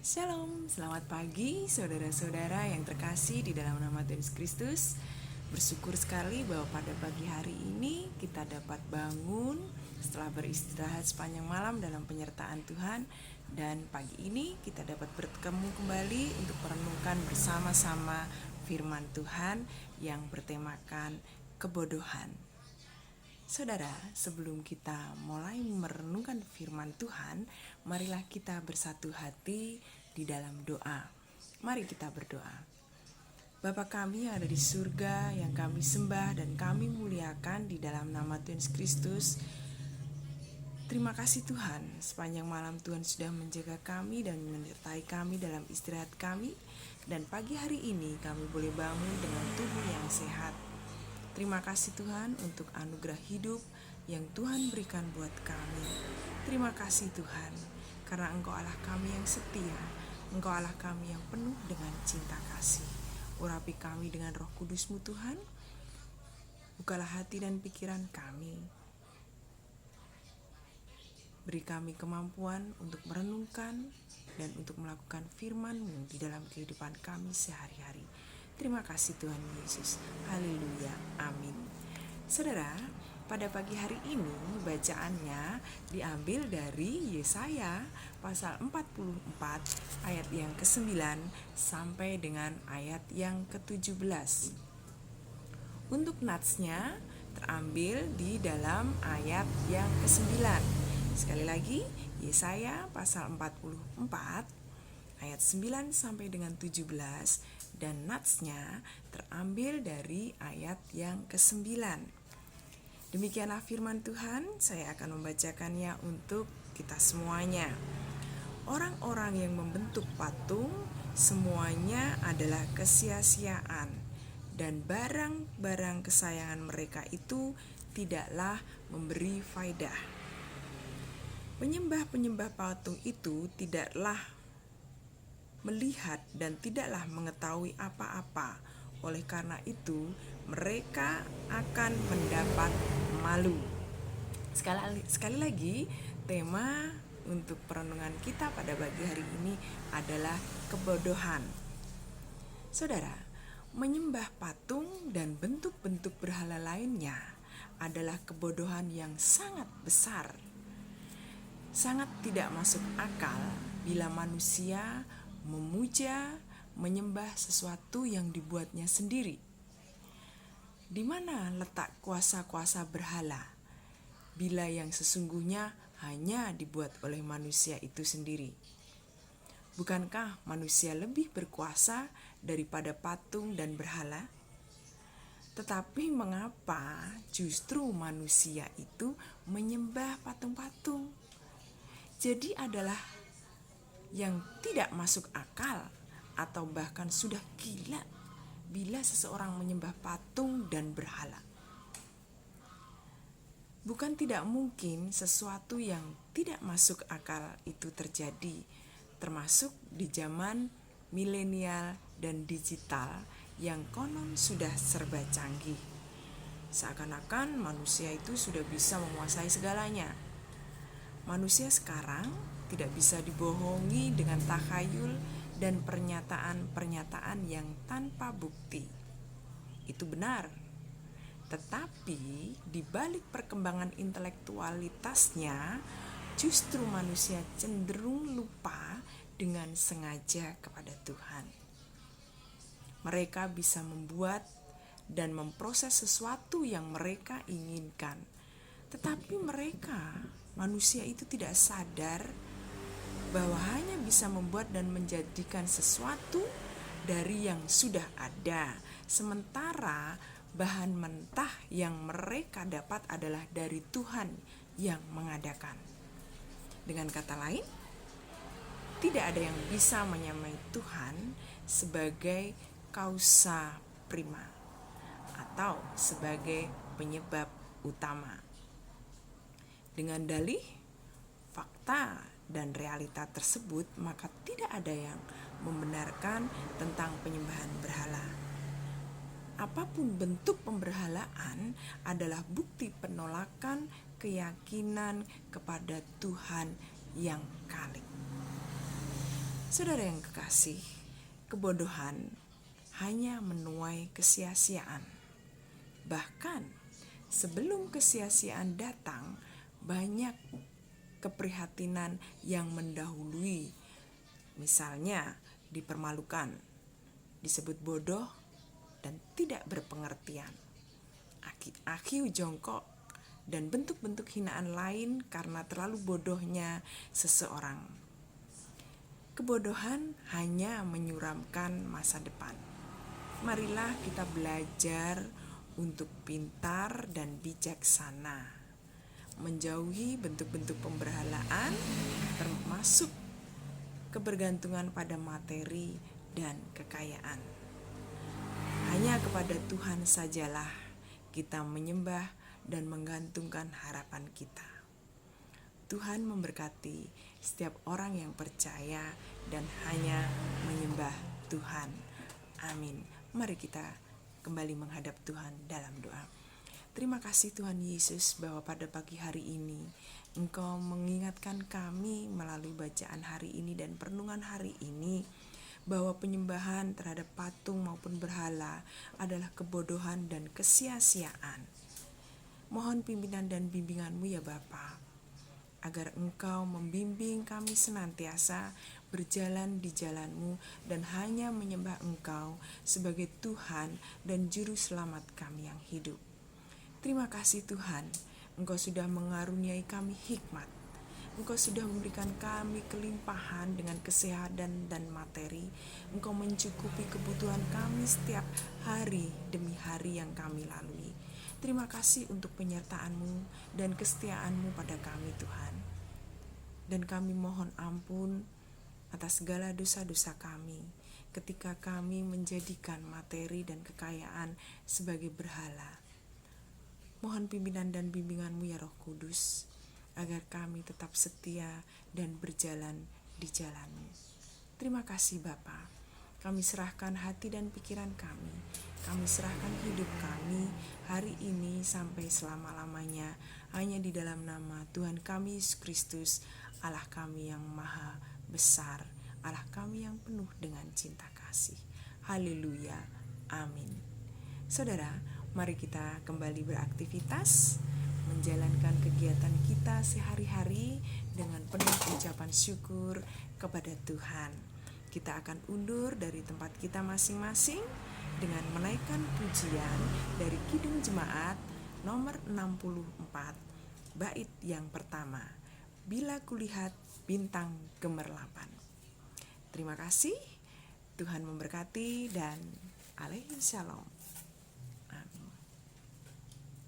Shalom, selamat pagi saudara-saudara yang terkasih di dalam nama Tuhan Yesus Kristus. Bersyukur sekali bahwa pada pagi hari ini kita dapat bangun setelah beristirahat sepanjang malam dalam penyertaan Tuhan. Dan pagi ini kita dapat bertemu kembali untuk merenungkan bersama-sama firman Tuhan yang bertemakan kebodohan. Saudara, sebelum kita mulai merenungkan firman Tuhan, marilah kita bersatu hati di dalam doa. Mari kita berdoa. Bapa kami yang ada di surga, yang kami sembah dan kami muliakan di dalam nama Tuhan Yesus Kristus. Terima kasih Tuhan, sepanjang malam Tuhan sudah menjaga kami dan menyertai kami dalam istirahat kami. Dan pagi hari ini kami boleh bangun dengan tubuh yang sehat. Terima kasih Tuhan untuk anugerah hidup yang Tuhan berikan buat kami. Terima kasih Tuhan, karena Engkau Allah kami yang setia, Engkau Allah kami yang penuh dengan cinta kasih. Urapi kami dengan Roh Kudus-Mu Tuhan, bukalah hati dan pikiran kami. Beri kami kemampuan untuk merenungkan dan untuk melakukan firman-Mu di dalam kehidupan kami sehari-hari. Terima kasih Tuhan Yesus. Haleluya. Amin. Saudara, pada pagi hari ini bacaannya diambil dari Yesaya pasal 44 ayat yang ke-9 sampai dengan ayat yang ke-17. Untuk natsnya terambil di dalam ayat yang ke-9. Sekali lagi, Yesaya pasal 44 ayat 9 sampai dengan 17, dan natsnya terambil dari ayat yang ke-9. Demikianlah firman Tuhan, saya akan membacakannya untuk kita semuanya. Orang-orang yang membentuk patung semuanya adalah kesia-siaan, dan barang-barang kesayangan mereka itu tidaklah memberi faedah. Penyembah-penyembah patung itu tidaklah melihat dan tidaklah mengetahui apa-apa. Oleh karena itu, mereka akan mendapat malu. Sekali lagi, tema untuk perenungan kita pada pagi hari ini adalah kebodohan. Saudara, menyembah patung dan bentuk-bentuk berhala lainnya adalah kebodohan yang sangat besar. Sangat tidak masuk akal bila manusia memuja, menyembah sesuatu yang dibuatnya sendiri. Di mana letak kuasa-kuasa berhala, bila yang sesungguhnya hanya dibuat oleh manusia itu sendiri? Bukankah manusia lebih berkuasa daripada patung dan berhala? Tetapi mengapa justru manusia itu menyembah patung-patung? Jadi adalah yang tidak masuk akal atau bahkan sudah gila bila seseorang menyembah patung dan berhala. Bukan tidak mungkin sesuatu yang tidak masuk akal itu terjadi, termasuk di zaman milenial dan digital yang konon sudah serba canggih. Seakan-akan manusia itu sudah bisa menguasai segalanya. Manusia sekarang tidak bisa dibohongi dengan takhayul dan pernyataan-pernyataan yang tanpa bukti. Itu benar. Tetapi di balik perkembangan intelektualitasnya, justru manusia cenderung lupa dengan sengaja kepada Tuhan. Mereka bisa membuat dan memproses sesuatu yang mereka inginkan. Tetapi manusia itu tidak sadar bahwa hanya bisa membuat dan menjadikan sesuatu dari yang sudah ada, sementara bahan mentah yang mereka dapat adalah dari Tuhan yang mengadakan. Dengan kata lain, tidak ada yang bisa menyamai Tuhan sebagai kausa prima atau sebagai penyebab utama. Dengan dalih, fakta dan realita tersebut, maka tidak ada yang membenarkan tentang penyembahan berhala. Apapun bentuk pemberhalaan adalah bukti penolakan keyakinan kepada Tuhan yang kalik. Saudara yang kekasih, kebodohan hanya menuai kesia-siaan. Bahkan sebelum kesia-siaan datang, banyak keprihatinan yang mendahului. Misalnya dipermalukan, disebut bodoh dan tidak berpengertian, aki-aki jongkok, dan bentuk-bentuk hinaan lain karena terlalu bodohnya seseorang. Kebodohan hanya menyuramkan masa depan. Marilah kita belajar untuk pintar dan bijaksana, menjauhi bentuk-bentuk pemberhalaan, termasuk kebergantungan pada materi dan kekayaan. Hanya kepada Tuhan sajalah kita menyembah dan menggantungkan harapan kita. Tuhan memberkati setiap orang yang percaya dan hanya menyembah Tuhan. Amin. Mari kita kembali menghadap Tuhan dalam doa. Terima kasih Tuhan Yesus bahwa pada pagi hari ini Engkau mengingatkan kami melalui bacaan hari ini dan perenungan hari ini bahwa penyembahan terhadap patung maupun berhala adalah kebodohan dan kesia-siaan. Mohon pimpinan dan bimbingan-Mu ya Bapa, agar Engkau membimbing kami senantiasa berjalan di jalan-Mu dan hanya menyembah Engkau sebagai Tuhan dan Juru Selamat kami yang hidup. Terima kasih Tuhan, Engkau sudah mengaruniai kami hikmat. Engkau sudah memberikan kami kelimpahan dengan kesehatan dan materi. Engkau mencukupi kebutuhan kami setiap hari demi hari yang kami lalui. Terima kasih untuk penyertaan-Mu dan kesetiaan-Mu pada kami Tuhan. Dan kami mohon ampun atas segala dosa-dosa kami ketika kami menjadikan materi dan kekayaan sebagai berhala. Mohon pimpinan dan bimbingan-Mu ya Roh Kudus, agar kami tetap setia dan berjalan di jalan-Mu. Terima kasih Bapa. Kami serahkan hati dan pikiran kami. Kami serahkan hidup kami hari ini sampai selama-lamanya hanya di dalam nama Tuhan kami Yesus Kristus, Allah kami yang maha besar, Allah kami yang penuh dengan cinta kasih. Haleluya. Amin. Saudara, mari kita kembali beraktivitas, menjalankan kegiatan kita sehari-hari dengan penuh ucapan syukur kepada Tuhan. Kita akan undur dari tempat kita masing-masing dengan menaikkan pujian dari Kidung Jemaat nomor 64, bait yang pertama, Bila Kulihat Bintang Gemerlapan. Terima kasih, Tuhan memberkati dan alaihi shalom.